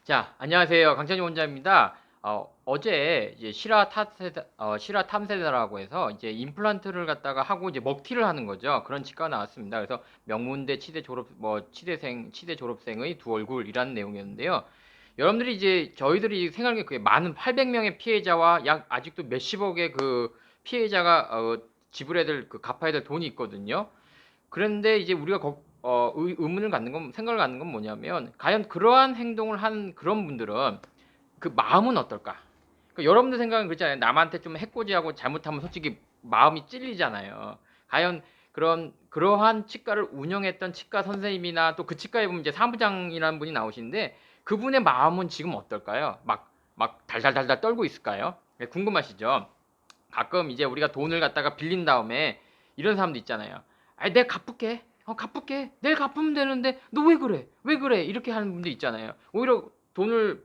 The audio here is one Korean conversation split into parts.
자, 안녕하세요. 강찬희 원장입니다. 어제 이제 실화 탐세다라고 해서 이제 임플란트를 갖다가 하고 이제 먹튀를 하는 거죠. 그런 치과가 나왔습니다. 그래서 명문대 치대 졸업생의 두 얼굴이라는 내용이었는데요. 여러분들이 이제 저희들이 생각하기에 그게 많은 800명의 피해자와 약 아직도 몇십억의 그 피해자가 지불해야 될 그 갚아야 될 돈이 있거든요. 그런데 이제 우리가 의문을 갖는 건 생각을 갖는 건 뭐냐면 과연 그러한 행동을 한 그런 분들은 그 마음은 어떨까? 그러니까 여러분들 생각은 그렇잖아요. 남한테 좀 해코지하고 잘못하면 솔직히 마음이 찔리잖아요. 과연 그러한 치과를 운영했던 치과 선생님이나 또 그 치과에 보면 이제 사무장이라는 분이 나오시는데 그분의 마음은 지금 어떨까요? 막 달달달달 떨고 있을까요? 네, 궁금하시죠? 가끔 이제 우리가 돈을 갖다가 빌린 다음에 이런 사람도 있잖아요. 아니 내가 갚을게. 갚을게. 내일 갚으면 되는데 너 왜 그래? 왜 그래? 이렇게 하는 분도 있잖아요. 오히려 돈을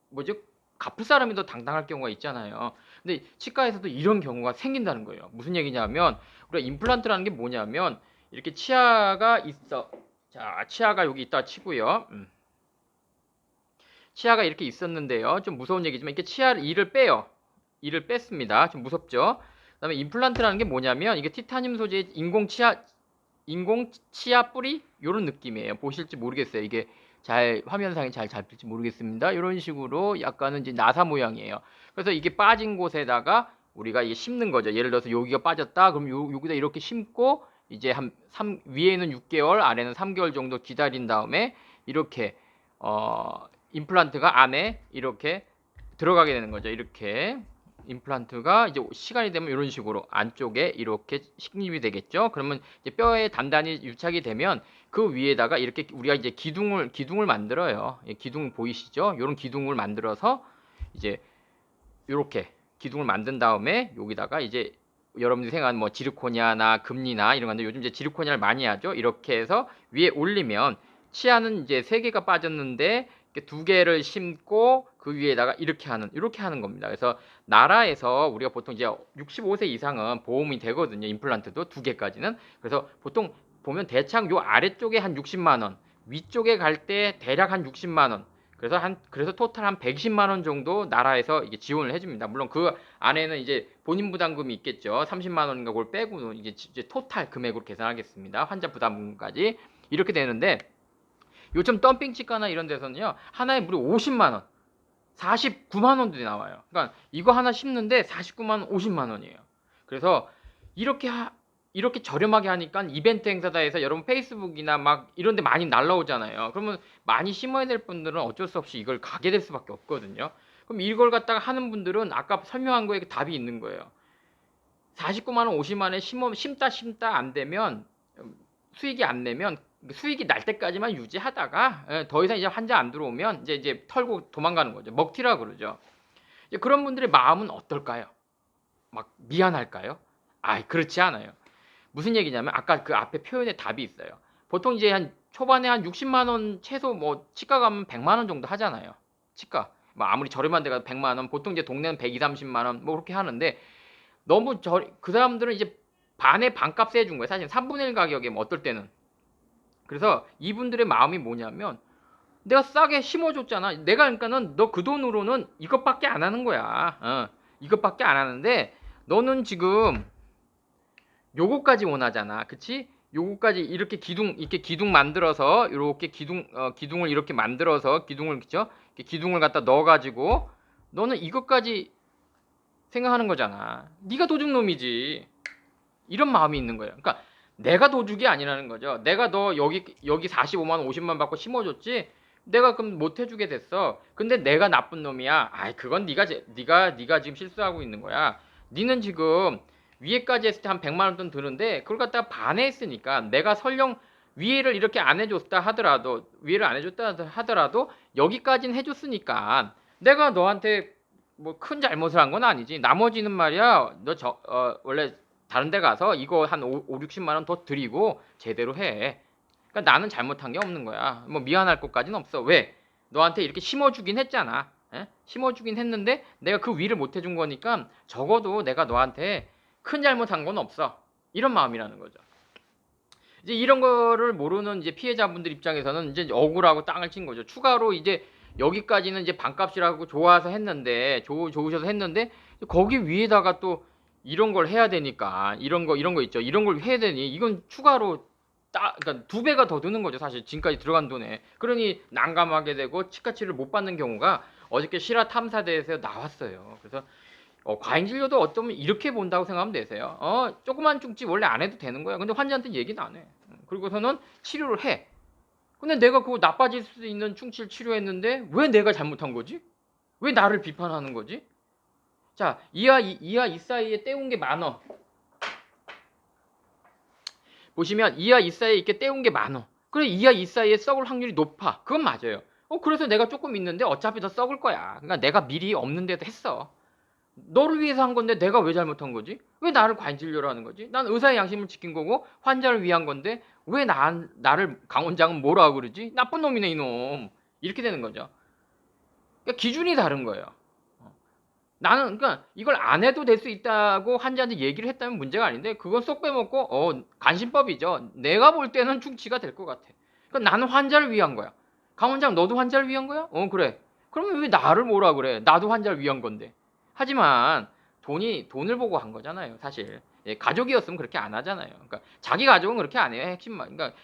뭐죠? 갚을 사람이 더 당당할 경우가 있잖아요. 근데 치과에서도 이런 경우가 생긴다는 거예요. 무슨 얘기냐면 우리가 임플란트라는 게 뭐냐면 이렇게 치아가 있어. 자, 치아가 여기 있다 치고요. 치아가 이렇게 있었는데요. 좀 무서운 얘기지만 이렇게 이를 빼요. 이를 뺐습니다. 좀 무섭죠? 그다음에 임플란트라는 게 뭐냐면 이게 티타늄 소재의 인공 치아 뿌리 요런 느낌이에요. 보실지 모르겠어요. 이게 잘 화면상에 잘 잡힐지 모르겠습니다. 이런 식으로 약간은 이제 나사 모양이에요. 그래서 이게 빠진 곳에다가 우리가 이게 심는 거죠. 예를 들어서 여기가 빠졌다. 그럼 여기다 이렇게 심고 이제 위에는 6개월, 아래는 3개월 정도 기다린 다음에 이렇게 임플란트가 안에 이렇게 들어가게 되는 거죠. 이렇게 임플란트가 이제 시간이 되면 이런 식으로 안쪽에 이렇게 식립이 되겠죠. 그러면 이제 뼈에 단단히 유착이 되면 그 위에다가 이렇게 우리가 이제 기둥을 만들어요. 기둥 보이시죠? 이런 기둥을 만들어서 이제 이렇게 기둥을 만든 다음에 여기다가 이제 여러분들이 생각하는 뭐 지르코니아나 금리나 이런 건데 요즘 이제 지르코니아를 많이 하죠. 이렇게 해서 위에 올리면 치아는 이제 3개가 빠졌는데 2개를 심고 그 위에다가 이렇게 하는 겁니다. 그래서 나라에서 우리가 보통 이제 65세 이상은 보험이 되거든요. 임플란트도 2개까지는. 그래서 보통 보면 대창 요 아래쪽에 한 60만 원, 위쪽에 갈 때 대략 한 60만 원. 그래서 토탈 한 120만 원 정도 나라에서 이게 지원을 해줍니다. 물론 그 안에는 이제 본인 부담금이 있겠죠. 30만 원인가 그걸 빼고 이제 토탈 금액으로 계산하겠습니다. 환자 부담금까지 이렇게 되는데 요즘 덤핑 치과나 이런 데서는요 하나에 무려 50만 원, 49만 원도 나와요. 그러니까 이거 하나 심는데 49만 원, 50만 원이에요. 그래서 이렇게 이렇게 저렴하게 하니까 이벤트 행사다 해서 여러분 페이스북이나 막 이런 데 많이 날라오잖아요. 그러면 많이 심어야 될 분들은 어쩔 수 없이 이걸 가게 될 수밖에 없거든요. 그럼 이걸 갖다가 하는 분들은 아까 설명한 거에 답이 있는 거예요. 49만 원, 50만 원에 심다 안 되면 수익이 안 내면 수익이 날 때까지만 유지하다가 더 이상 이제 환자 안 들어오면 이제 털고 도망가는 거죠. 먹튀라 그러죠. 이제 그런 분들의 마음은 어떨까요? 막 미안할까요? 그렇지 않아요. 무슨 얘기냐면 아까 그 앞에 표현에 답이 있어요. 보통 이제 한 초반에 한 60만 원 최소 뭐 치과 가면 100만 원 정도 하잖아요. 치과. 뭐 아무리 저렴한 데 가도 100만 원, 보통 이제 동네는 120, 30만 원 뭐 그렇게 하는데 너무 그 사람들은 이제 반의 반값에 해준 거예요. 사실 3분의 1 가격에 뭐 어떨 때는. 그래서 이분들의 마음이 뭐냐면 내가 싸게 심어줬잖아. 내가 그러니까는 너 그 돈으로는 이것밖에 안 하는 거야. 이것밖에 안 하는데 너는 지금 요거까지 원하잖아. 그치? 요거까지 이렇게 기둥 만들어서 이렇게 기둥을 이렇게 만들어서 그죠? 기둥을 갖다 넣어 가지고 너는 이것까지 생각하는 거잖아. 네가 도둑놈이지. 이런 마음이 있는 거예요. 그러니까 내가 도둑이 아니라는 거죠. 내가 너 여기 45만 원, 50만 원 받고 심어줬지. 내가 그럼 못 해주게 됐어. 근데 내가 나쁜 놈이야. 그건 네가 지금 실수하고 있는 거야. 니는 지금 위에까지 했을 때 한 100만 원 돈 드는데 그걸 갖다가 반에 했으니까 내가 설령 위에를 이렇게 안 해줬다 하더라도 위에를 안 해줬다 하더라도 여기까지는 해줬으니까 내가 너한테 뭐 큰 잘못을 한 건 아니지. 나머지는 말이야. 원래 다른 데 가서 이거 한 5, 60만 원 더 드리고 제대로 해. 그러니까 나는 잘못한 게 없는 거야. 뭐 미안할 것까지는 없어. 왜? 너한테 이렇게 심어주긴 했잖아. 심어주긴 했는데 내가 그 위를 못 해준 거니까 적어도 내가 너한테 큰 잘못한 건 없어. 이런 마음이라는 거죠. 이제 이런 거를 모르는 이제 피해자분들 입장에서는 이제 억울하고 땅을 친 거죠. 추가로 이제 여기까지는 이제 반값이라고 좋아서 했는데 좋으셔서 했는데 거기 위에다가 또 이런 걸 해야 되니까 이런 거 있죠. 이런 걸 해야 되니 이건 추가로 그러니까 2배가 더 드는 거죠. 사실 지금까지 들어간 돈에. 그러니 난감하게 되고 치과치료를 못 받는 경우가 어저께 실화 탐사대에서 나왔어요. 그래서 과잉 진료도 어쩌면 이렇게 본다고 생각하면 되세요. 조그만 충치 원래 안 해도 되는 거야. 근데 환자한테 얘기는 안 해. 그리고서는 치료를 해. 근데 내가 그거 나빠질 수 있는 충치를 치료했는데 왜 내가 잘못한 거지? 왜 나를 비판하는 거지? 자, 이하 이 사이에 때운 게 많어. 보시면 이하 이 사이에 이렇게 때운 게 많어. 그래 이하 이 사이에 썩을 확률이 높아. 그건 맞아요. 그래서 내가 조금 있는데 어차피 더 썩을 거야. 그러니까 내가 미리 없는 데도 했어. 너를 위해서 한 건데 내가 왜 잘못한 거지? 왜 나를 관진료로 하는 거지? 난 의사의 양심을 지킨 거고 환자를 위한 건데 왜 나를 강 원장은 뭐라고 그러지? 나쁜 놈이네 이놈. 이렇게 되는 거죠. 그러니까 기준이 다른 거예요. 나는 그러니까 이걸 안 해도 될 수 있다고 환자한테 얘기를 했다면 문제가 아닌데 그건 쏙 빼먹고 간신법이죠. 내가 볼 때는 충치가 될 것 같아. 그러니까 나는 환자를 위한 거야. 강 원장 너도 환자를 위한 거야? 그래. 그러면 왜 나를 뭐라 그래? 나도 환자를 위한 건데. 하지만 돈을 보고 한 거잖아요, 사실. 예, 가족이었으면 그렇게 안 하잖아요. 그러니까 자기 가족은 그렇게 안 해요, 핵심만. 그러니까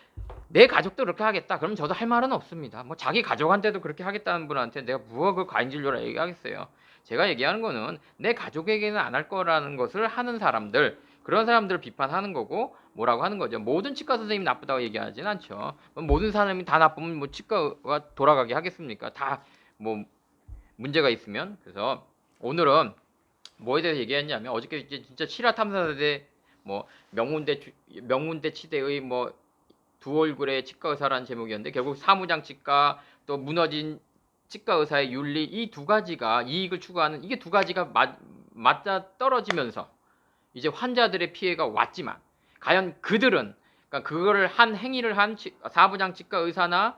내 가족도 그렇게 하겠다. 그럼 저도 할 말은 없습니다. 뭐 자기 가족한테도 그렇게 하겠다는 분한테 내가 뭐가 그 과잉진료라 얘기하겠어요. 제가 얘기하는 거는 내 가족에게는 안 할 거라는 것을 하는 사람들, 그런 사람들을 비판하는 거고 뭐라고 하는 거죠. 모든 치과 선생님이 나쁘다고 얘기하진 않죠. 모든 사람이 다 나쁘면 뭐 치과가 돌아가게 하겠습니까? 다 뭐 문제가 있으면. 그래서 오늘은 뭐에 대해서 얘기했냐면 어저께 이제 진짜 실화 탐사대 뭐 명문대 치대의 뭐 두 얼굴의 치과 의사라는 제목이었는데 결국 사무장 치과 또 무너진 치과 의사의 윤리 이 두 가지가 이익을 추구하는 이게 두 가지가 맞아 떨어지면서 이제 환자들의 피해가 왔지만 과연 그들은 그러니까 그거를 한 행위를 한 사무장 치과 의사나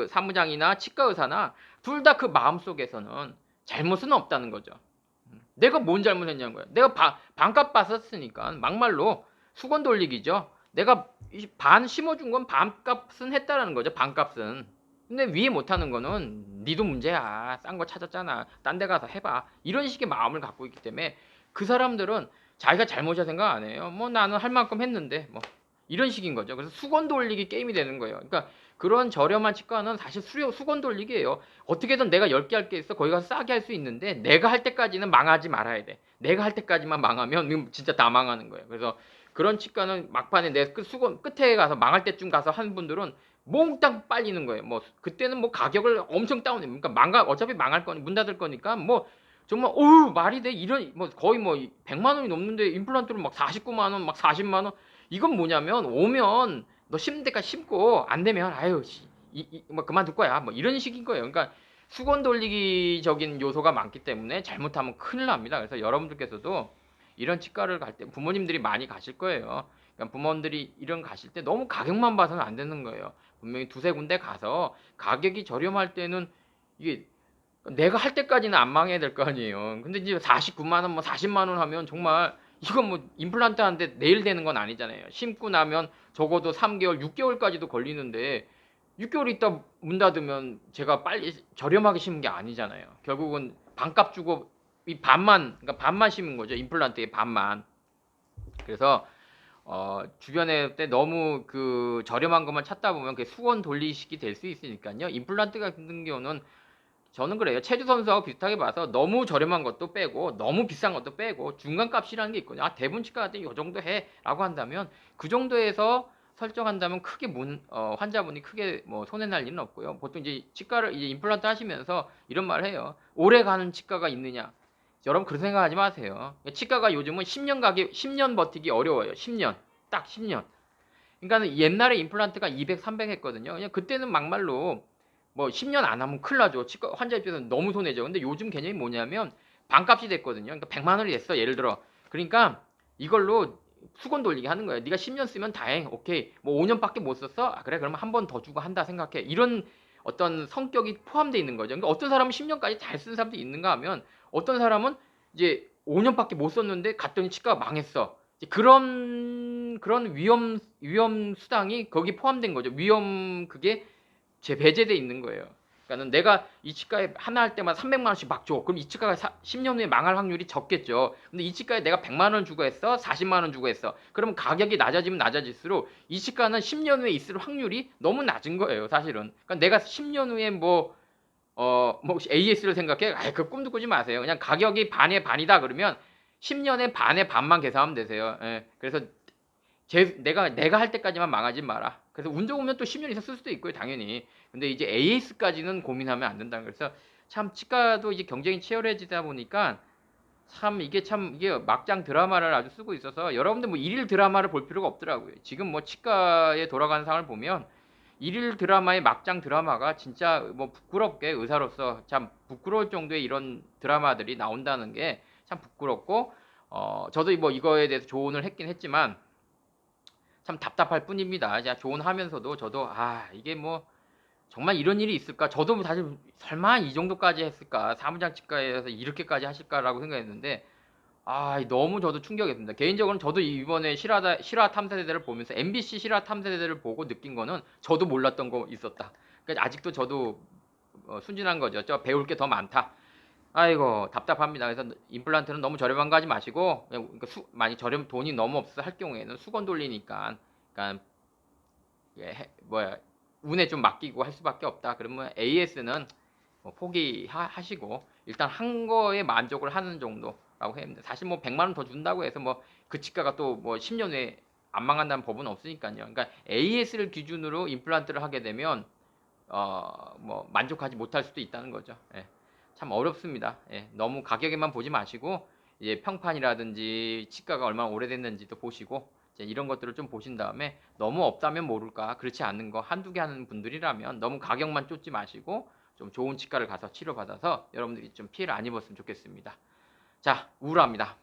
사무장이나 치과 의사나 둘 다 그 마음속에서는 잘못은 없다는 거죠. 내가 뭔 잘못했냐는 거야. 내가 반값 받았으니까 막말로 수건 돌리기죠. 내가 반 심어준 건 반값은 했다라는 거죠. 반값은. 근데 위에 못하는 거는 니도 문제야. 싼 거 찾았잖아. 딴 데 가서 해봐. 이런 식의 마음을 갖고 있기 때문에 그 사람들은 자기가 잘못이라 생각 안 해요. 뭐 나는 할 만큼 했는데 뭐 이런 식인 거죠. 그래서 수건 돌리기 게임이 되는 거예요. 그러니까 그런 저렴한 치과는 사실 수건 돌리기예요. 어떻게든 내가 10개 할 게 있어. 거기 가서 싸게 할 수 있는데 내가 할 때까지는 망하지 말아야 돼. 내가 할 때까지만 망하면 진짜 다 망하는 거예요. 그래서 그런 치과는 막판에 내 수건 끝에 가서 망할 때쯤 가서 한 분들은 몽땅 빨리는 거예요. 뭐 그때는 뭐 가격을 엄청 다운해. 그러니까 어차피 망할 거니 문 닫을 거니까 뭐 정말 말이 돼 이런 뭐 거의 뭐 100만 원이 넘는데 임플란트로 막 49만 원, 막 40만 원 이건 뭐냐면 오면 너 심는 데까지 심고 안 되면 아유 뭐 그만둘 거야 뭐 이런 식인 거예요. 그러니까 수건 돌리기적인 요소가 많기 때문에 잘못하면 큰일 납니다. 그래서 여러분들께서도 이런 치과를 갈 때 부모님들이 많이 가실 거예요. 그러니까 부모님들이 이런 가실 때 너무 가격만 봐서는 안 되는 거예요. 분명히 두세 군데 가서 가격이 저렴할 때는 이게 내가 할 때까지는 안 망해야 될 거 아니에요. 근데 이제 49만 원, 뭐 40만 원 하면 정말 이건 뭐 임플란트 하는데 내일 되는 건 아니잖아요. 심고 나면 적어도 3개월, 6개월까지도 걸리는데 6개월 있다 문 닫으면 제가 빨리 저렴하게 심은 게 아니잖아요. 결국은 반값 주고 이 그러니까 반만 심은 거죠. 임플란트의 반만. 그래서 주변에 때 너무 그 저렴한 것만 찾다 보면 그 수건 돌리식이 될 수 있으니까요. 임플란트 같은 경우는 저는 그래요. 체주 선수하고 비슷하게 봐서 너무 저렴한 것도 빼고 너무 비싼 것도 빼고 중간값이라는 게 있거든요. 대부분 치과 같은 이 정도 해라고 한다면 그 정도에서 설정한다면 크게 환자분이 크게 뭐 손해 날 일은 없고요. 보통 이제 치과를 이제 임플란트 하시면서 이런 말을 해요. 오래 가는 치과가 있느냐? 여러분 그런 생각하지 마세요. 치과가 요즘은 10년 버티기 어려워요. 10년. 딱 10년. 그러니까 옛날에 임플란트가 200, 300 했거든요. 그냥 그때는 막말로 뭐 10년 안 하면 큰일 나죠. 치과 환자 입장에서는 너무 손해죠. 근데 요즘 개념이 뭐냐면 반값이 됐거든요. 그러니까 100만 원이 됐어. 예를 들어. 그러니까 이걸로 수건 돌리기 하는 거예요. 네가 10년 쓰면 다행. 오케이. 뭐 5년밖에 못 썼어? 그래. 그러면 한 번 더 주고 한다 생각해. 이런 어떤 성격이 포함되어 있는 거죠. 그러니까 어떤 사람은 10년까지 잘 쓰는 사람도 있는가 하면 어떤 사람은 이제 5년밖에 못 썼는데 갔더니 치과가 망했어. 그런 위험 수당이 거기 포함된 거죠. 그게 배제돼 있는 거예요. 그러니까는 내가 이 치과에 하나 할 때마다 300만 원씩 막 줘. 그럼 이 치과가 10년 후에 망할 확률이 적겠죠. 근데 이 치과에 내가 100만 원 주고 했어, 40만 원 주고 했어. 그러면 가격이 낮아지면 낮아질수록 이 치과는 10년 후에 있을 확률이 너무 낮은 거예요, 사실은. 그러니까 내가 10년 후에 뭐 혹시 AS를 생각해? 아이, 그 꿈도 꾸지 마세요. 그냥 가격이 반의 반이다 그러면 10년에 반의 반만 계산하면 되세요. 예. 그래서 내가 할 때까지만 망하지 마라. 그래서 운 좋으면 또 10년 이상 쓸 수도 있고요, 당연히. 근데 이제 AS까지는 고민하면 안 된다. 그래서 참 치과도 이제 경쟁이 치열해지다 보니까 참 이게 막장 드라마를 아주 쓰고 있어서 여러분들 뭐 일일 드라마를 볼 필요가 없더라고요. 지금 뭐 치과에 돌아가는 상황을 보면 일일 드라마의 막장 드라마가 진짜 뭐 부끄럽게 의사로서 참 부끄러울 정도의 이런 드라마들이 나온다는 게 참 부끄럽고 저도 뭐 이거에 대해서 조언을 했긴 했지만 참 답답할 뿐입니다. 제가 조언하면서도 저도 이게 뭐 정말 이런 일이 있을까? 저도 사실 설마 이 정도까지 했을까? 사무장 치과에서 이렇게까지 하실까라고 생각했는데 너무 저도 충격이었습니다. 개인적으로는 저도 이번에 실화 탐사대대를 보면서 MBC 실화 탐사대대를 보고 느낀 거는 저도 몰랐던 거 있었다. 그러니까 아직도 저도 순진한 거죠. 저 배울 게 더 많다. 아이고 답답합니다. 그래서 임플란트는 너무 저렴한 거 하지 마시고 그냥 그러니까 많이 돈이 너무 없어 할 경우에는 수건 돌리니까 그러니까 운에 좀 맡기고 할 수밖에 없다. 그러면 AS는 포기하시고 일단 한 거에 만족을 하는 정도라고 해야 됩니다. 사실 뭐 100만 원 더 준다고 해서 뭐 그 치과가 또 뭐 10년 후에 안 망한다는 법은 없으니까요. 그러니까 AS를 기준으로 임플란트를 하게 되면 뭐 만족하지 못할 수도 있다는 거죠. 예. 참 어렵습니다. 예. 너무 가격에만 보지 마시고 이제 평판이라든지 치과가 얼마나 오래됐는지도 보시고 이제 이런 것들을 좀 보신 다음에 너무 없다면 모를까 그렇지 않은 거 한두 개 하는 분들이라면 너무 가격만 쫓지 마시고 좀 좋은 치과를 가서 치료받아서 여러분들이 좀 피해를 안 입었으면 좋겠습니다. 자, 우울합니다.